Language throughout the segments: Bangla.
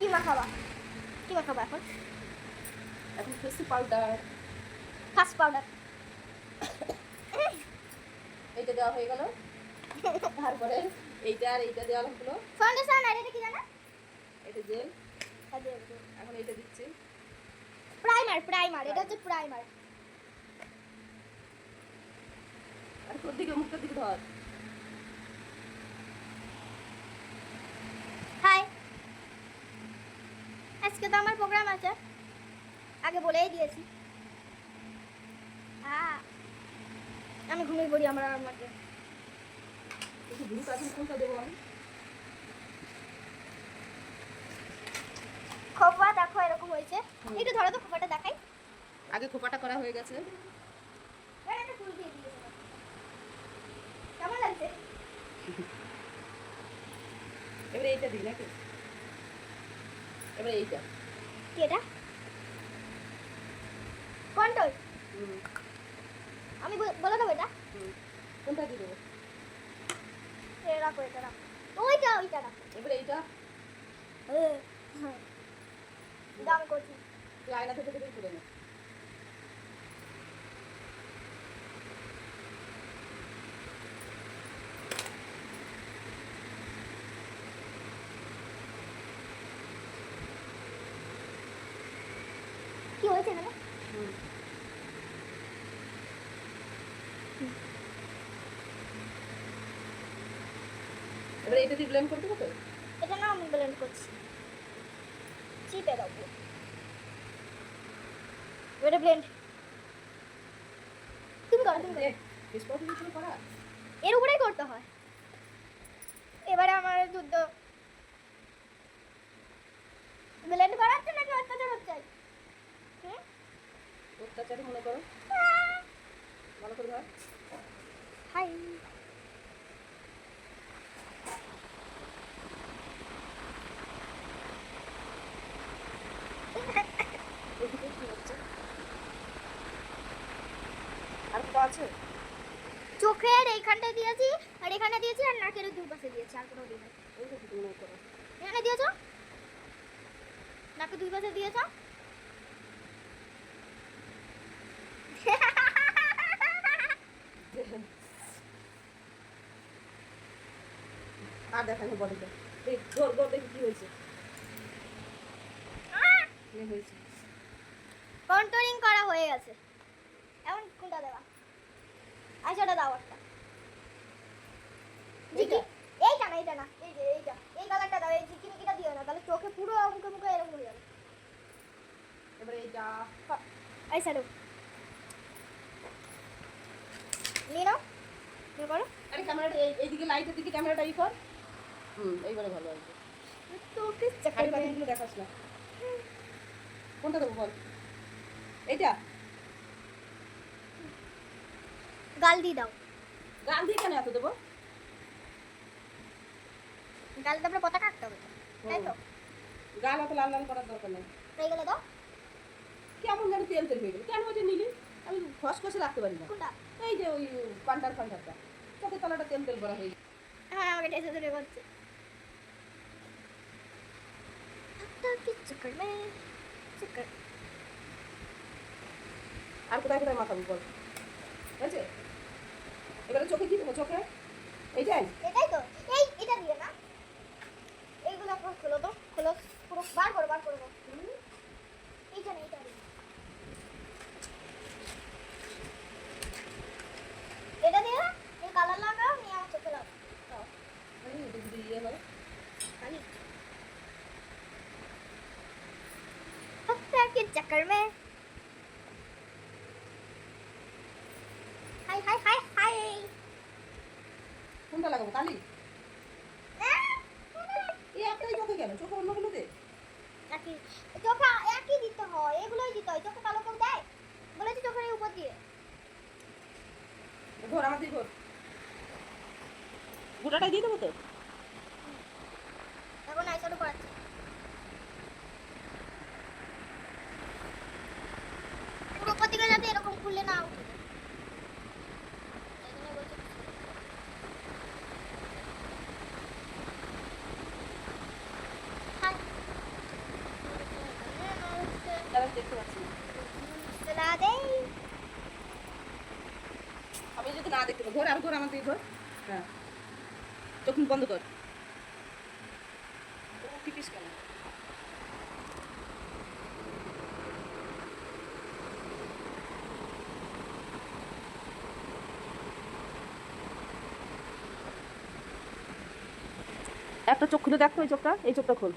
কি মাখাবা? কি মাখাবা এখন? এখন ফেসি পাউডার। First powder. এইটা দেওয়া হয়ে গেল। তারপরে এইটা আর এইটা দেওয়া হলো। ফাউন্ডেশন আর এটা কি জানা? এটা জেল। এখন এইটা দিচ্ছি। প্রাইমার এটা হচ্ছে প্রাইমার। আর তোর দিকে মুখটার দিকে ধর। হাই, আজকে তো আমার প্রোগ্রাম আছে, আগে বলেই দিয়েছি। আমি ঘুমিয়ে পড়ি। আমরা আমাকে একটু ব্লু কাজল কোনটা দেবো আমি? খোপা দেখো এরকম হয়েছে। একটু ধরো তো, খোপাটা দেখাই। আগে খোপাটা করা হয়ে গেছে। একটা ফুল দিয়ে দিয়েছে। কেমন লাগছে? এবারে এইটা দিই নাকি? এবারে এইটা কি এটা? কন্ট্রোল। আমি বলে দেবো এটা কোনটা দিয়ে দেবো? রাখো, এটা রাখো। ওইটা রাখো। এবারে এইটা দাম করছি। তুই আয়না থেকে থেকে করে নে। কি হয়েছে এখানে? এবারে এইটা দিয়ে ব্লেন্ড করতে হবে। এটা না আমি ব্লেন্ড করছি চিপে দাও। এটা ব্লেন্ড তুমি করো। করা এর উপরেই করতে হয়। এবারে আমার দুধ ব্লেন্ড করা হচ্ছে নাকি অত্যাচার হচ্ছে? অত্যাচারই মনে করো। ভালো করে ধর। হাই, আর কোথা আছে? চোখের এইখানটা দিয়েছি, আর এখানে দিয়েছি, আর নাকের দুই পাশে দিয়েছি। আর কোনো দিই নাই। এইটা কি মনে করো? এখানে দিয়েছো, নাকে দুই পাশে দিয়েছো। আর দেখানো বডিটা। এই ধর ধর দেখি কি হয়েছে। হয়েছে। কন্ট্রোলিং করা হয়ে গেছে। এখন কোনটা দেবা? আইশ্যাডো দাও একটা। এইটা? এইটা না, এইটা না, এই যে এইটা, এই কালারটা দাও। এই ঝিকিমিকিটা দিও না, তাহলে চোখে পুরো মুখে মুখে এরকম হয়ে যাবে। এবারে এইটা আইশ্যাডো নিয়ে নাও, নিয়ে করো। আরে ক্যামেরাটা এইদিকে লাইটের দিকে ক্যামেরাটা ই কর। এইবারে ভালো আসবে। তোকে খালি চাকরি পাখিগুলো দেখাস না। কোনটা দেবো বল? এইটা গাল দিয়ে দাও। গাল দিয়ে কেন এত দেবো? গাল দিয়ে আমরা পতাকা আঁকতে হবে, তাই তো? গাল অত লাল লাল করার দরকার নেই। তাই গেলে দাও। কেমন যেন তেল তেল হয়ে গেল। কেন ওটা নিলি? আমি খসখসে রাখতে পারি না। কোনটা? এই যে ওই পান্ডারটা চোখের তলাটা তেল তেল ভরা হয়ে গেছে। হ্যাঁ, আমাকে টেসে ধরে করছে। আর কোথায় কোথায় মাখাবি বল? হয়েছে? এবারে চোখে কি দেবো? চোখে এইটাই? এটাই তো। এটা দিয়ে না, এইগুলো এখন খোলো তো, খোলো পুরো, বার করো বার করো। এইটা না, এইটা দিয়ে। এটা দিয়ে এই কালার লাগাও, নিয়ে আমার চোখে লাগাও। এটা যদি ইয়ে হয় खाली हफ्ता के चक्कर में हाय हाय हाय हाय কোনটা লাগাবো? কালি? এই একটাই চোখে কেন? চোখে অন্যগুলো দে। একই চোখে একই দিতে হয়, এগুলোই দিতে হয়। চোখে কালো কেউ দেয়? বলেছি চোখের উপর দিয়ে। ঘোর আমার দিয়ে ঘোর। গোটাটাই দিয়ে দেবো তো? এখন আইশ্যাডো করাচ্ছি। পুরো উপর দিকে যাতে এরকম খুললে না উঠে। এই জন্য বলছি হাই দেখতে পাচ্ছি না। না দেই। আমি যদি না দেখতে পাই, ঘোর আর ঘোর আমার দিকে ঘোর। হ্যাঁ, চোখ মুখ বন্ধ কর। টিপিস কেন? একটা চোখ খুলে দেখতো, এই চোখটা, এই চোখটা খোল।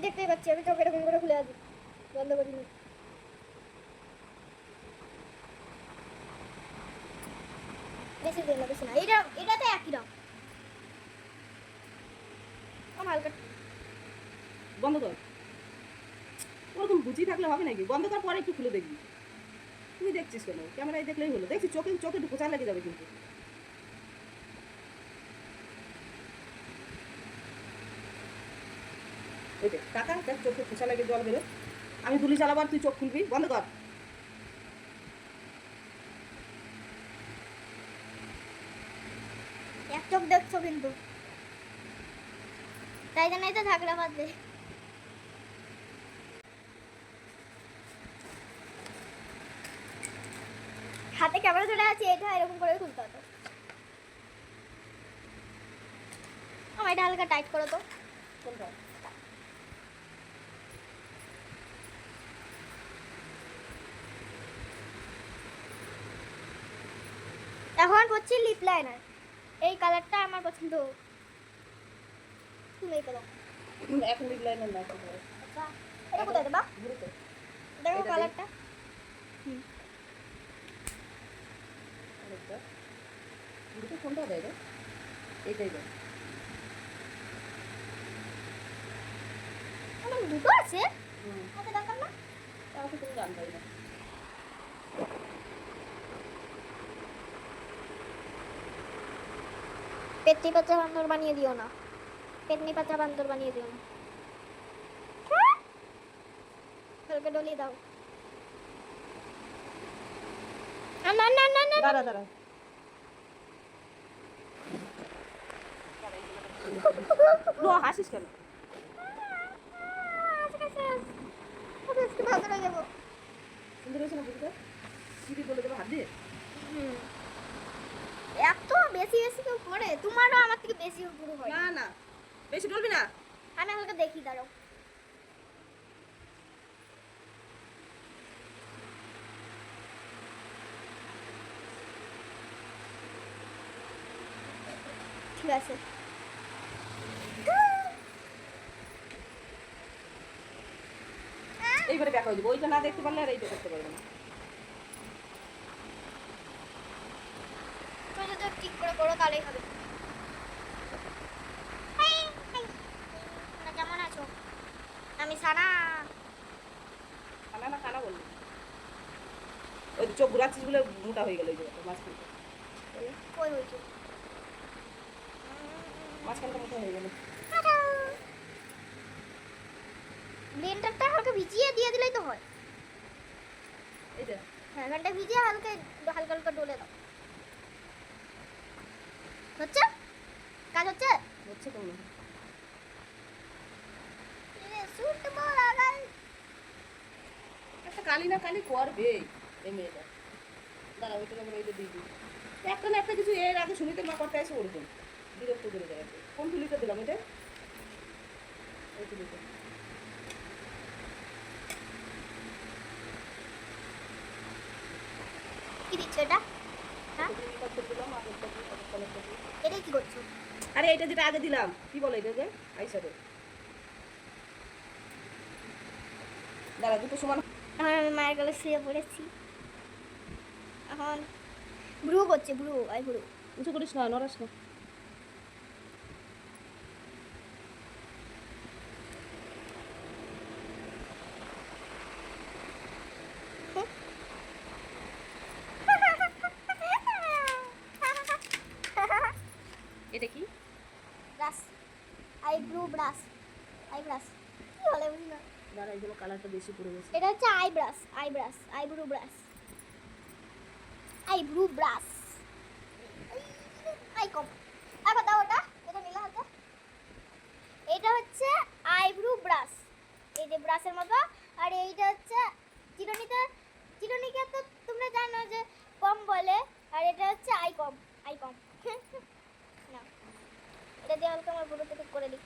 দেখতেই পাচ্ছি আমি চোখ এরকম করে খুলে আছি, বন্ধ করিনি। বেশি দিন না, বেশি না, এটাতে একই রকম। আমার হালকা বন্ধ কর। ওরকম বুঝি থাকলে হবে নাকি? বন্ধ কর, পরে একটু খুলে দেখবি। তুই দেখছিস কেন? ক্যামেরায় দেখলেই হলো। দেখছি চোখে চোখে একটু খোঁচা লেগে যাবে কিন্তু। ওই দেখ টাকা, দেখ চোখে খোঁচা লেগে জল বেরো। আমি গুলি চালাবো আর তুই চোখ খুলবি। বন্ধ কর। এক চোখ দেখছো কিন্তু, তাই জন্যই তো ঝাগড়া বাঁধবে। হাতে ক্যামেরা ধরে আছে, এটা এরকম করে খুলতে হতো। আমার এটা হালকা টাইট করো তো। কোনটা? এখন করছি লিপ লাইনার। এই কালারটা আমার পছন্দ। তুমি এই কালার। এখন লিপ লাইনার না করবো। আচ্ছা, এটা কোথায় দেবা? গুরুত্ব। দেখো এটা কালারটা। আরেকটা। গুরুত্ব কোনটা দেয় রে? এইটাই দেয়। আমার দুটো আছে। আচ্ছা দেখান না। তাহলে তুমি জানবাই না। পেটনি পাচা বান্দর বানিয়ে দিও না। পেটনি পাচা বান্দর বানিয়ে দিও না। হালকা ডলিয়ে দাও। না না না না না। দাঁড়া দাঁড়া। লো, হাসিস কেন? আজকে ভালো হয়ে যাবো। সুন্দর হয়েছে না বুঝতে? কি বলে দেবো হাত দিয়ে? এত বেশি বেশি কেউ করে? তোমারও আমার থেকে বেশি উপরে হয়। না না, বেশি ডলবি না। আমি হালকা দেখি, দাঁড়াও। ঠিক আছে। এইবারে দেখা হয়ে যাবে। ওইটা না দেখতে পারলে আর এইটা করতে পারবে না। তুমি যদি ঠিক করে করো তাহলেই হবে। Hi, hi. তোমরা কেমন আছো? আমি সানা। খানা না খানা বললি? ওই চোখ ঘুরাচ্ছিস বলে মোটা হয়ে গেল। এই যে মাঝখানটা, কই হয়েছে? মাঝখানটা মোটা হয়ে গেল। ব্লেন্ডারটা হালকা ভিজিয়ে দিয়ে দিলেই তো হয়। এই যে হ্যাঁ, ঘন্টা ভিজিয়ে হালকা হালকা হালকা ডলে দাও। হচ্ছে? কাজ হচ্ছে? হচ্ছে তো মনে হয়। সুটবো লাগাই। একটা কালি না কালি করবে এই মেয়েটা। দাঁড়া, ওইটা আমরা ওইটা দিয়ে দিই। একটা না একটা কিছু এর আগে শুনিতে মা করতে আসে ওরকম বিরক্ত করে দেয়। কোন তুলিটা দিলাম এটা? ওই তুলিটা। কি দিচ্ছ এটা? হ্যাঁ, দিলাম আর একটা দিই, আর একটা দিই। এটাই কি করছো? আরে এটা যেটা আগে দিলাম, কি বলে এটা যে আইসারে। দাঁড়া, দুটো সমান। এখন আমি মায়ের গলে শুয়ে পড়েছি। এখন ব্রু করছে, ব্রু আই ব্রু। উঁচু করিস না, নড়াস না। এটা কি? Brush, eye brow brush, eye brush কি বলে বুঝি না। দাঁড়া, এইগুলো কালারটা বেশি পড়ে গেছে। এটা হচ্ছে eye brush, eye brush, eye brow brush, eye brow brush, eye comb. আবার দাও ওটা, এটা নীলা হাতে। এটা হচ্ছে আইব্রু ব্রাশ। এই যে ব্রাশের মতো আর এইটা হচ্ছে চিরুনিতে, চিরুনিকে তো তোমরা জানো যে কম বলে, আর এটা হচ্ছে আই কম, আই কম। না, এটা দিয়ে হালকা আমার ভুরুতে ঠিক করে দিই,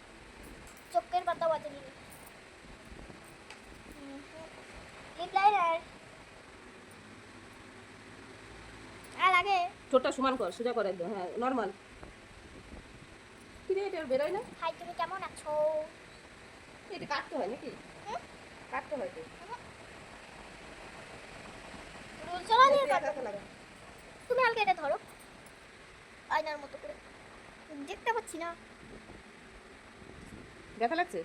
চোখের পাতাও আছে দিদি। লিপ লাইনার আর আগে ঠোঁটটা সমান কর, সোজা কর একদম, হ্যাঁ নর্মাল। কি রে, এটা আর বেরোয় না? হাই, তুমি কেমন আছো? এটা কাটতে হয় নাকি? কাটতে হয় তো। রুল চলা দিয়ে এটা কাটো। একা লাগা। তুমি হালকা এটা ধরো আয়নার মতো করে, দেখতে পাচ্ছি না। ব্যথা লাগছে?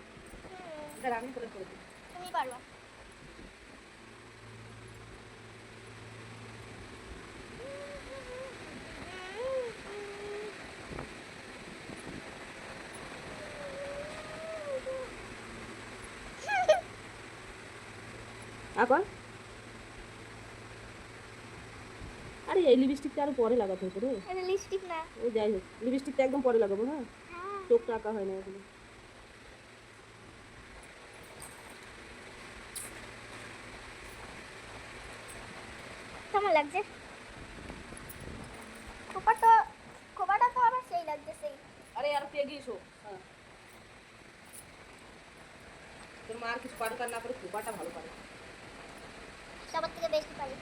এটা আমি করে দিই। তুমি পারবা। এখন আরে এই লিপস্টিকটা আরো পরে লাগাতে হতো রে। এটা লিপস্টিক না। ও যাই হোক, লিপস্টিকটা একদম পরে লাগাবো, হ্যাঁ। চোখটা আঁকা হয় না এখনো। কেমন লাগছে? খোপাটা, খোপাটা তো আবার সেই লাগছে, সেই। আরে আর পেয়ে এসো, হ্যাঁ। তোর মার কিছু পার কার না করে খোপাটা ভালো পারে। সবার থেকে বেশি পারি।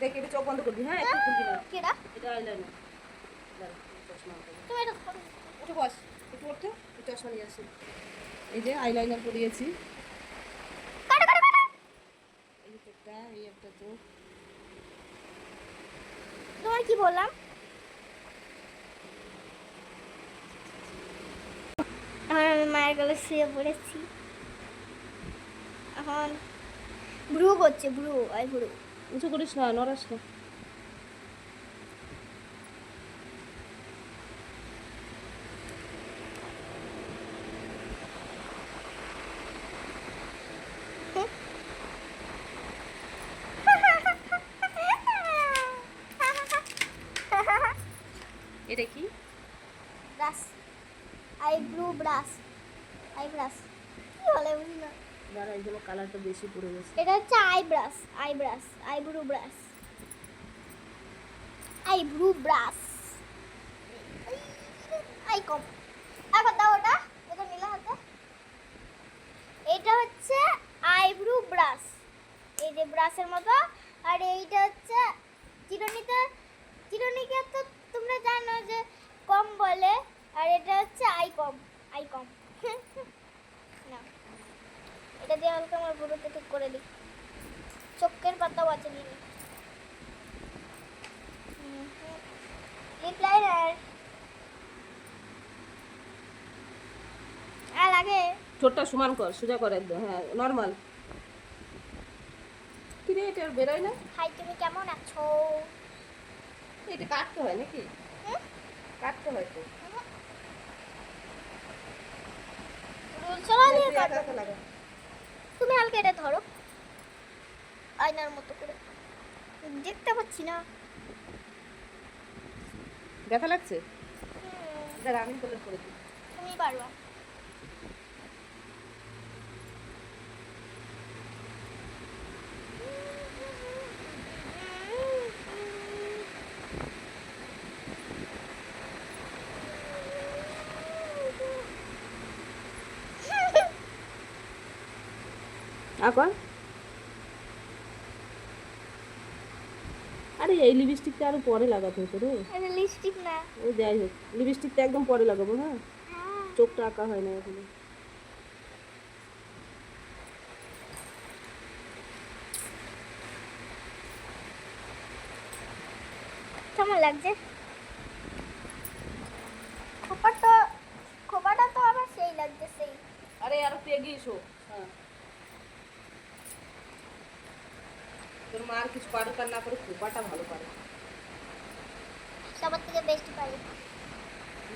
দেখ, এটা চোখ বন্ধ করবি, হ্যাঁ একটু খুলবি না। কেডা? এটা আইলাইনার। দাঁড়া, চশমা আনতে হবে। তুমি এটা করো। উঠে বস, একটু উঠতে, এই চশমা নিয়ে আসি। এই যে আইলাইনার পরিয়েছি। কাটো কাটো কাটো। এই যে চোখটা, এই একটা চোখ। তোমার কি বললাম? আমি মায়ের গলে শুয়ে পড়েছি। এখন ব্রু করছে, ব্রু, আই ব্রু। উঁচু করিস না, নড়াস না। এটা কি? Brush, eye brow brush, eye brush কি বলে বুঝি না। দাঁড়া, এই জন্য কালারটা বেশি পড়ে গেছে। এটা হচ্ছে eye brush, eye brush, eye brow brush, eye brow brush, eye comb. আবার দাও ওটা, এটা নীলা হাতে। এটা হচ্ছে আইব্রু ব্রাশ, এই যে ব্রাশের মতো। আর এইটা হচ্ছে চিরুনিতে, চিরুনিকে তো তোমরা জানো যে কম বলে, আর এটা হচ্ছে আই কম, আই কম। না, এটা দিয়ে হালকা আমার ভুরুতে ঠিক করে দিই, চোখের পাতাও আছে দিদি। লিপ লাইনার আর আগে ঠোঁটটা সমান কর, সোজা কর একদম, হ্যাঁ নর্মাল। কি রে, এটা আর বেরোয় না? হাই, তুমি কেমন আছো? এটা কাটতে হয় নাকি? কাটতে হয় তো। রুল চলা দিয়ে এটা কাটো। একা লাগা। তুমি হালকা এটা ধরো আয়নার মতো করে, দেখতে পাচ্ছি না। ব্যথা লাগছে? দাঁড়া, আমি করে দিই। তুমি পারবা। এখন আরে এই লিপস্টিকটা আরো পরে লাগাতে হতো রে। এটা লিপস্টিক না। ও যাই হোক, লিপস্টিকটা একদম পরে লাগাবো, হ্যাঁ। চোখটা আঁকা হয় না এখনো। কেমন লাগছে? খোপাটা, খোপাটা তো আবার সেই লাগছে, সেই। আরে আর পেয়ে এসো, হ্যাঁ। তোর মার কিছু পার কার না করে খোপাটা ভালো পারে। সবার থেকে বেশি পারি।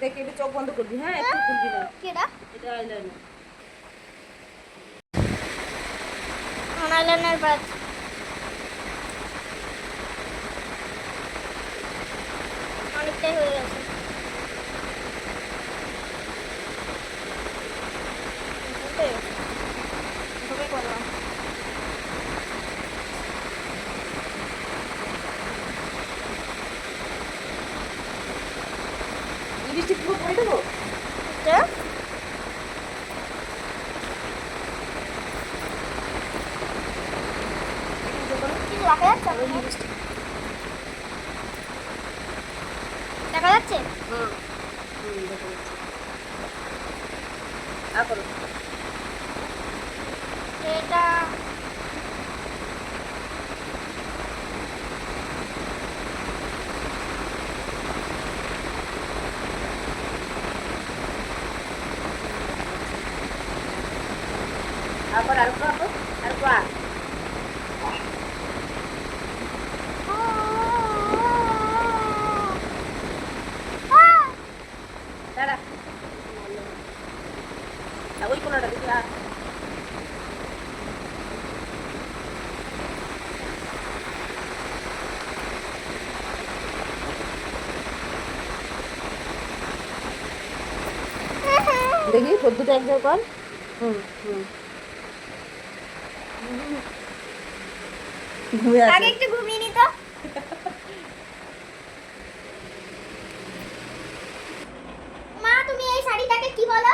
দেখ, এটা চোখ বন্ধ করবি, হ্যাঁ একটু খুলবি না। কেডা? এটা আইলাইনার। আইলাইনার ব্রাশ অনেকটাই হয়ে গেছে। এভাবে করলাম। দেখা যাচ্ছে দেখা যাচ্ছে হুম হুম দেখা যাচ্ছে। আর করো। এটা আবার আর করো আর করো। দাঁড়া ওই কোনটা দেখি আর দেখি সদ্যটা এক জায়গায় কর। হুম হুম ঘুমিয়ে আগে আছে। একটু ঘুমিয়ে নি তো মা তুমি এই শাড়িটাকে কি বলো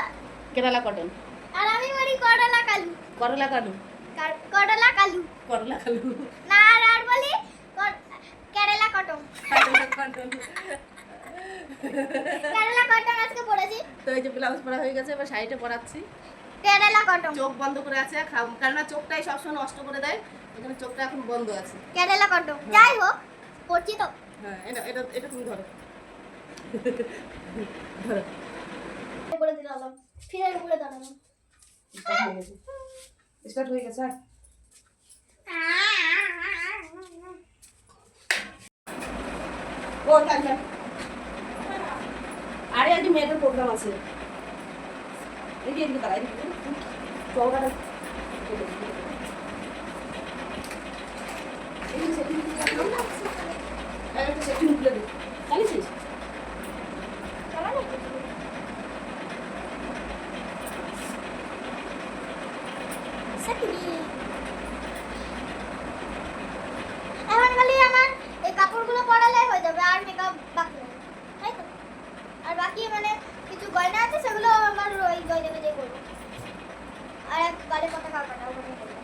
কেরালা কটন। আর আমি বলি করলা কালু করলা কালু। করলা কালু করলা কালু। না আর বলি কেরালা কটন করলা কটন। কেরালা কটন আজকে পড়েছি তো এই যে ব্লাউজ পরা হয়ে গেছে, এবার শাড়িটা পরাচ্ছি। কেরালা কটন চোখ বন্ধ করে আছে, কারণ চোখটাই সবসময় নষ্ট করে দেয়, এখানে চোখটা এখন বন্ধ আছে। কেরালা কটন যাই হোক পড়ছি তো হ্যাঁ এটা এটা এটা তুমি ধরো ধরো। করে দিলাম ফিরে উপরে দাঁড়ালাম স্টার্ট হয়ে গেছে আর ও টান টান। আরে আজ মেয়েদের প্রোগ্রাম আছে। এদিকে এদিকে দাঁড়া, এদিকে চৌকাটা সেটিং খুলে দে। জানিস এখন খালি আমার এই কাপড়গুলো পরালে হয়ে যাবে আর মেকআপ বাকি নেই তাই তো আর বাকি মানে কিছু গয়না আছে সেগুলো আমার ওই গয়না মেজে করবো আর এক গালে পতাকা কাটা ওখানে করবো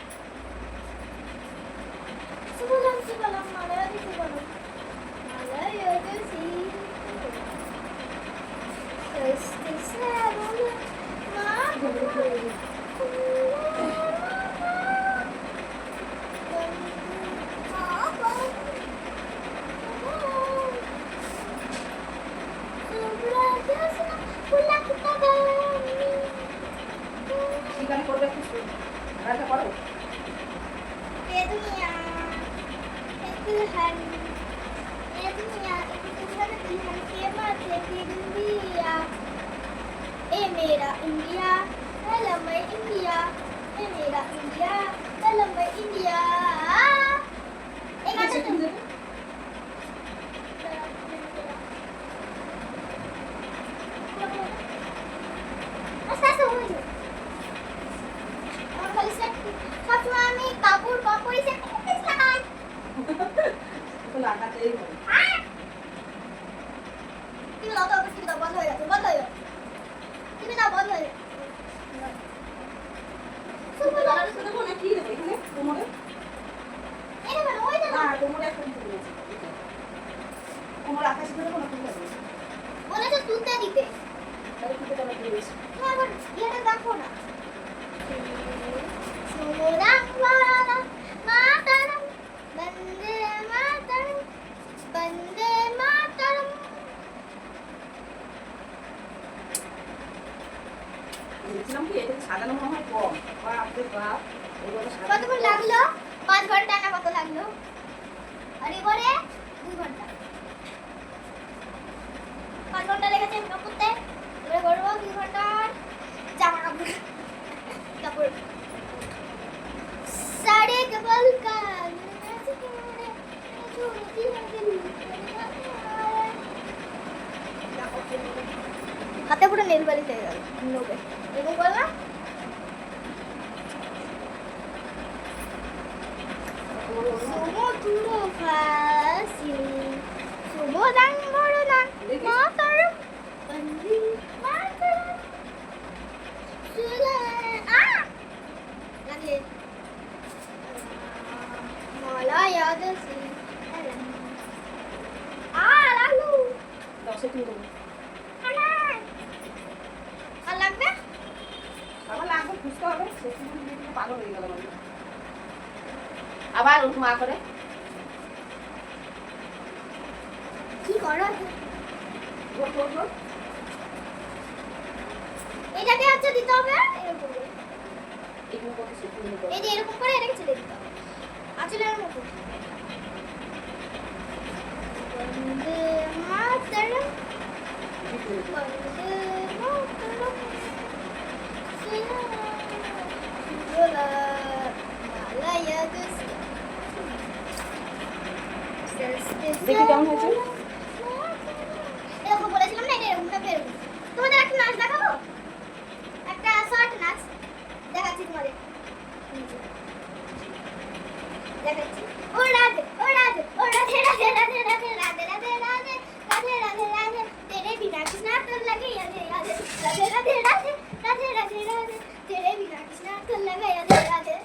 সুবলাম সুবলাম মালায়ালি সুবলাম মালায়ালি ঠিকানা করবে একটু রান্না করো। ये दुनिया एक दुल्हन ये दुनिया एक दुल्हन दुल्हन के माथे की बिंदिया ए मेरा इंडिया है लंबा इंडिया ए मेरा इंडिया है लंबा इंडिया एक गाना সেটিং দেবে। আস্তে আস্তে হয়ে যাবে আমার খালি সেট সবসময় আমি কাপড় কাপড়ই সেট করতে চাই তো লাগাতেই হবে। তুমি দাও তো তুমি দাও বন্ধ হয়ে গেছে বন্ধ হয়ে গেছে তুমি দাও বন্ধ হয়ে গেছে কালার সাথে কোন কি দেবে এখানে কোমরে? এই মানে ওই না দাও কোমরে একটা কিছু আছে। কোমরে আকাশে ধরে কোন কি দেবে? বলে তো তুলতে দিতে তাহলে কি দেবে দিয়েছি। তুমি আবার ইয়েটা দেখো না সুমুদাম ওয়ালা মাতারাম বন্দে মাতারাম বন্দে মাতারাম দেখছিলাম কি এটা সাজানো মনে হয় কম। বাপ রে বাপ। এগুলো সাজানো কতক্ষণ লাগলো 5 ঘন্টা না কত লাগলো আর এবারে 2 ঘন্টা 5 ঘন্টা লেগেছে মেকআপ করতে এবারে করবো 2 ঘন্টার জামা কাপড় কাপড় सारे कबल का হাতে পুরো নেল বালিশ হয়ে গেল লোকে এরকম করলাম সমুদ্র ফাসি সুবোধান বড়দান মাতার বন্দি মাতার সুলা লাগে মলায়াদ খুঁজতে হবে, সত্যি দিয়ে দিয়ে পাগল হয়ে গেলাম আমি। আবার ওর মা করে কি করো? গোল গোল গোল। এটাকে হচ্ছে দিতে হবে এরকম করে। এখানে কত সেকেন্ড করে এই যে এরকম করে এটাকে ছেড়ে দিতে হবে আঁচলের মতো। বন্দে মাতরম, বন্দে মাতরম, সিলা মালায়া দুস্তি। দেখি কেমন হয়েছে। এরকম বলেছিলাম না, এটা এরকমটা বেরোবে। তোমাদের একটা নাচ দেখাবো, একটা শর্ট নাচ দেখাচ্ছি তোমাদের। দেখাচ্ছি। ও রাধে ও রাধে ও রাধে রাধে রাধে রাধে রাধে রাধে রাধে রাধে রাধে রাধে तेरे बिना कृष्णा तो लगे यादे यादे राधे राधे राधे राधे राधे राधे तेरे बिना कृष्णा तो लगे यादे यादे।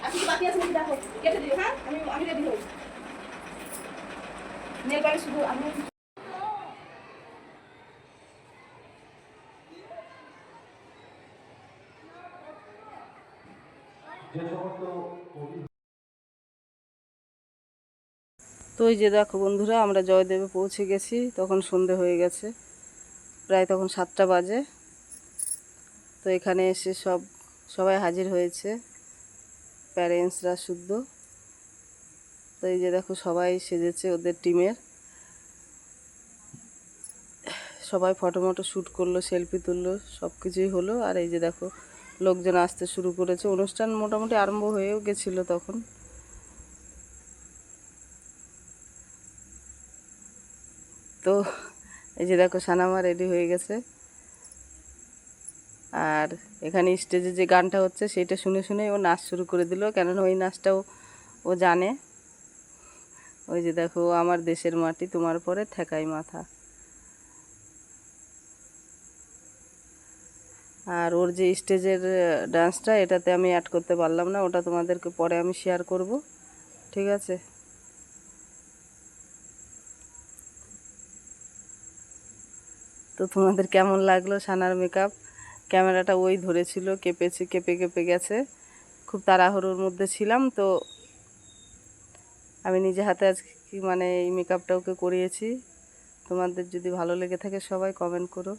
আর কিছু বাকি আছে নাকি দেখো, কেটে দিও। হ্যাঁ, আমি রেডি হই। নেল পালিশ শুধু আমি তো এই যে দেখো বন্ধুরা, আমরা জয়দেবে পৌঁছে গেছি। তখন সন্ধে হয়ে গেছে, প্রায় তখন 7টা বাজে। তো এখানে এসে সবাই হাজির হয়েছে, প্যারেন্টসরা শুদ্ধ। তো এই যে দেখো সবাই সেজেছে ওদের টিমের, সবাই ফটো মটো শ্যুট করলো, সেলফি তুললো, সব কিছুই হলো। আর এই যে দেখো লোকজন আসতে শুরু করেছে, অনুষ্ঠান মোটামুটি আরম্ভ হয়েও গেছিলো তখন। তো এই যে দেখো সানামা রেডি হয়ে গেছে। আর এখানে স্টেজে যে গানটা হচ্ছে সেটা শুনে শুনে ও নাচ শুরু করে দিল, কেননা ওই নাচটাও ও জানে। ওই যে দেখো, আমার দেশের মাটি তোমার পরে ঠেকাই মাথা। আর ওর যে স্টেজের ডান্সটা, এটাতে আমি অ্যাড করতে পারলাম না, ওটা তোমাদেরকে পরে আমি শেয়ার করব, ঠিক আছে? তো তোমাদের কেমন লাগলো সানার মেকআপ? ক্যামেরাটা ওই ধরেছিল, কেঁপে কেঁপে গেছে। খুব তাড়াহুড়োর মধ্যে ছিলাম, তো আমি নিজে হাতে আজকে মানে এই মেকআপটা ওকে করিয়েছি। তোমাদের যদি ভালো লেগে থাকে সবাই কমেন্ট করো।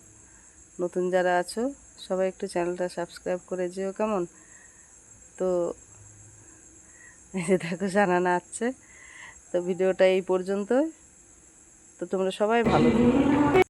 নতুন যারা আছো সবাই একটু চ্যানেলটা সাবস্ক্রাইব করে যেও, কেমন? তো এই যে দেখো সানা নাচছে। তো ভিডিওটা এই পর্যন্তই। তো তোমরা সবাই ভালো থেকো।